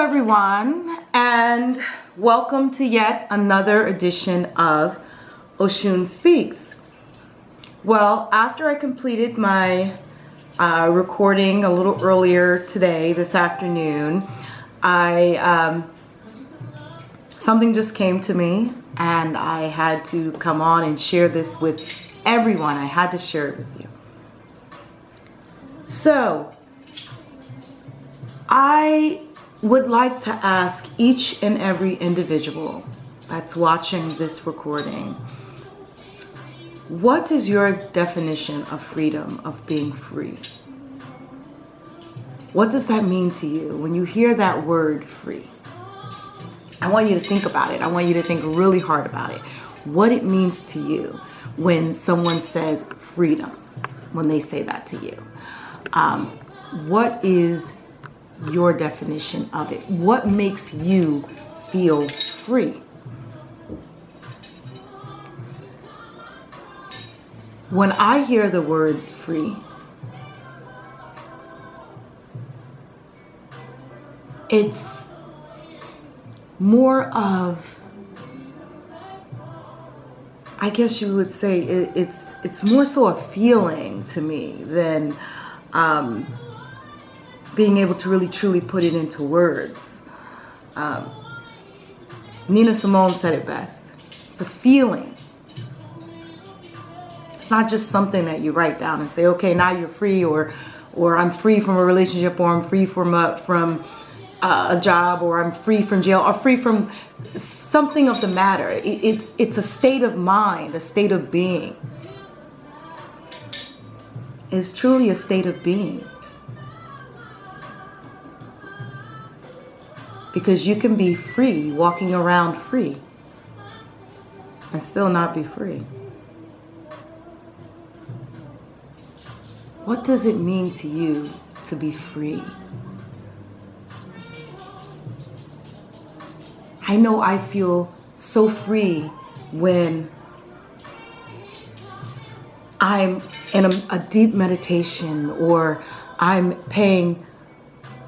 everyone, and welcome to yet another edition of Oshun Speaks. Well, after I completed my recording a little earlier today, this afternoon, something just came to me and I had to come on and share this with everyone. I had to share it with you. So, I would like to ask each and every individual that's watching this recording, what is your definition of freedom, of being free? What does that mean to you when you hear that word free? I want you to think about it. I want you to think really hard about it. What it means to you when someone says freedom, when they say that to you. What is your definition of it? What makes you feel free? When I hear the word free, it's more of, I guess you would say it's more so a feeling to me than being able to really truly put it into words. Nina Simone said it best. It's a feeling. It's not just something that you write down and say, okay, now you're free, or I'm free from a relationship, or I'm free from a job, or I'm free from jail, or free from something of the matter. It's a state of mind, a state of being. It's truly a state of being. Because you can be free, walking around free, and still not be free. What does it mean to you to be free? I know I feel so free when I'm in a deep meditation, or I'm paying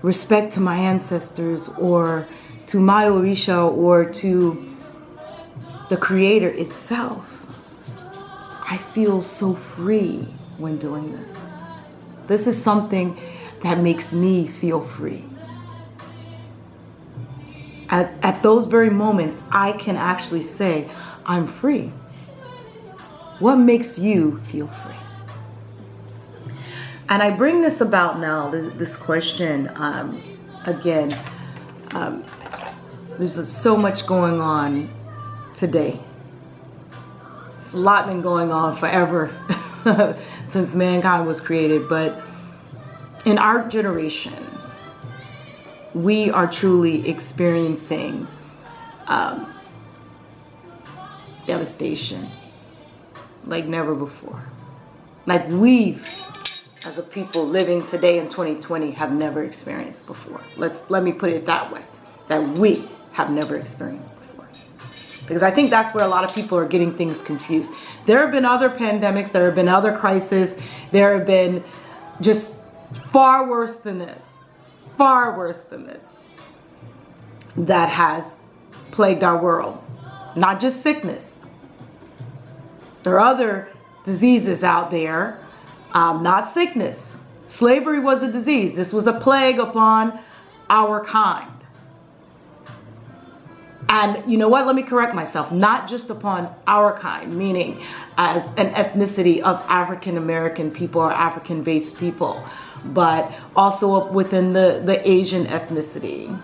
respect to my ancestors, or to my Orisha, or to the Creator itself. I feel so free when doing this. This is something that makes me feel free. At those very moments, I can actually say, I'm free. What makes you feel free? And I bring this about now, this question, again, there's so much going on today. There's a lot been going on forever since mankind was created, but in our generation, we are truly experiencing devastation like never before. Like we've, as a people living today in 2020, have never experienced before. Let me put it that way, that we have never experienced before. Because I think that's where a lot of people are getting things confused. There have been other pandemics, there have been other crises, there have been just far worse than this, that has plagued our world. Not just sickness. There are other diseases out there, not sickness. Slavery was a disease. This was a plague upon our kind. And you know what? Let me correct myself. Not just upon our kind, meaning as an ethnicity of African American people or African-based people, but also within the Asian ethnicity,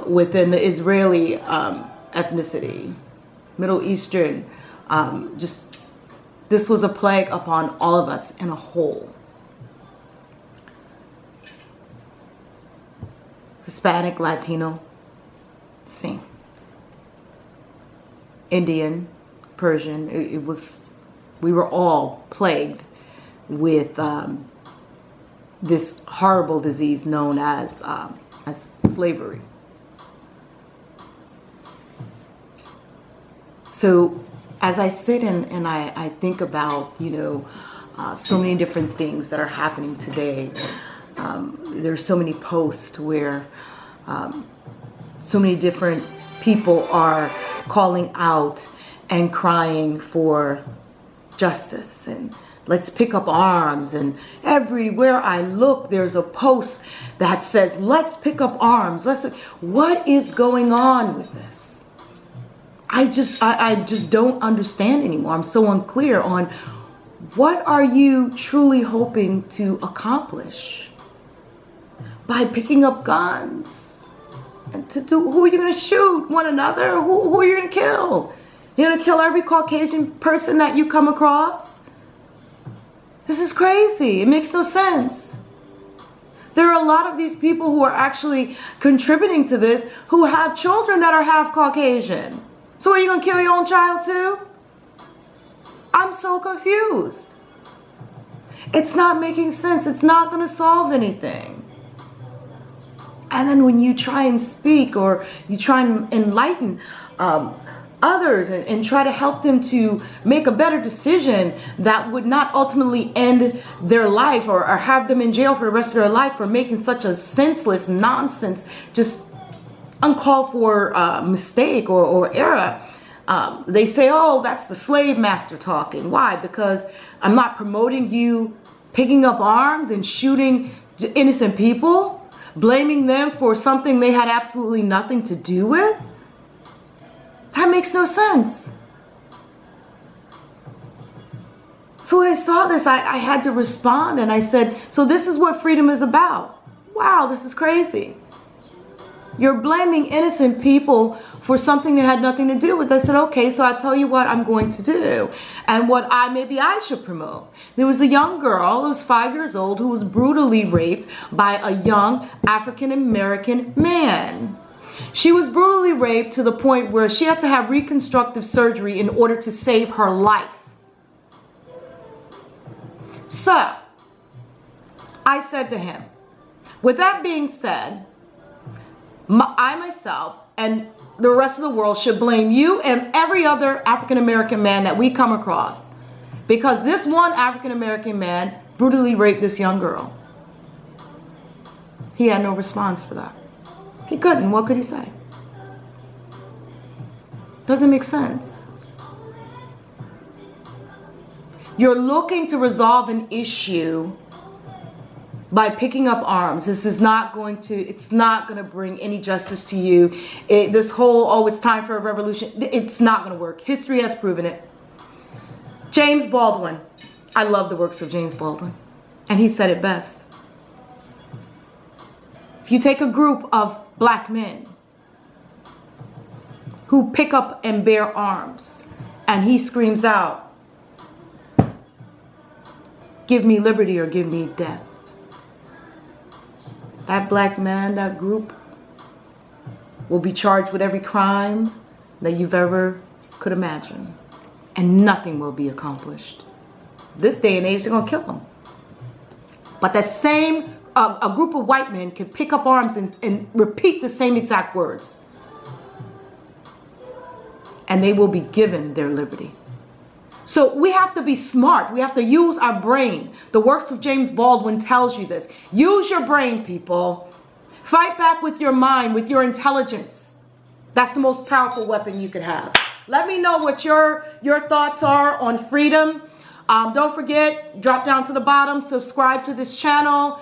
within the Israeli ethnicity, Middle Eastern. This was a plague upon all of us in a whole. Hispanic, Latino, same. Indian, Persian, we were all plagued with this horrible disease known as slavery. So as I sit and I think about, so many different things that are happening today, there's so many posts where So many different people are calling out and crying for justice, and let's pick up arms. And everywhere I look, there's a post that says, let's pick up arms. What is going on with this? I just don't understand anymore. I'm so unclear on what are you truly hoping to accomplish by picking up guns? And to do, who are you going to shoot? One another? Who are you going to kill? You're going to kill every Caucasian person that you come across? This is crazy. It makes no sense. There are a lot of these people who are actually contributing to this who have children that are half Caucasian. So are you going to kill your own child too? I'm so confused. It's not making sense. It's not going to solve anything. And then when you try and speak, or you try and enlighten others and try to help them to make a better decision that would not ultimately end their life or have them in jail for the rest of their life for making such a senseless nonsense, just uncalled for mistake or error, they say, oh, that's the slave master talking. Why? Because I'm not promoting you picking up arms and shooting innocent people, blaming them for something they had absolutely nothing to do with. That makes no sense. So when I saw this, I had to respond, and I said, so this is what freedom is about. Wow, this is crazy. You're blaming innocent people for something they had nothing to do with. I said, okay, so I'll tell you what I'm going to do and what maybe I should promote. There was a young girl who was 5 years old who was brutally raped by a young African-American man. She was brutally raped to the point where she has to have reconstructive surgery in order to save her life. So, I said to him, with that being said, I myself and the rest of the world should blame you and every other African-American man that we come across, because this one African-American man brutally raped this young girl. He had no response for that. He couldn't. What could he say? Doesn't make sense. You're looking to resolve an issue by picking up arms. This is not going to, it's not going to bring any justice to you. This whole, oh, it's time for a revolution, it's not going to work. History has proven it. James Baldwin. I love the works of James Baldwin. And he said it best. If you take a group of black men who pick up and bear arms, and he screams out, give me liberty or give me death. That black man, that group, will be charged with every crime that you've ever could imagine. And nothing will be accomplished. This day and age, they're going to kill them. But that same, a group of white men can pick up arms and repeat the same exact words. And they will be given their liberty. So we have to be smart. We have to use our brain. The works of James Baldwin tells you this. Use your brain, people. Fight back with your mind, with your intelligence. That's the most powerful weapon you could have. Let me know what your thoughts are on freedom. Don't forget, drop down to the bottom, subscribe to this channel.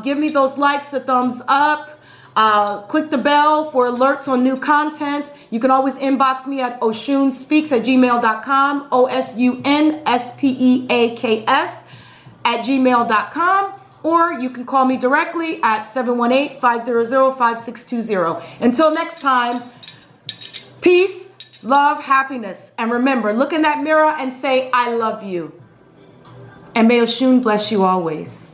Give me those likes, the thumbs up. Click the bell for alerts on new content. You can always inbox me at osunspeaks@gmail.com, osunspeaks@gmail.com, or you can call me directly at 718-500-5620. Until next time, peace, love, happiness. And remember, look in that mirror and say, I love you. And may Oshun bless you always.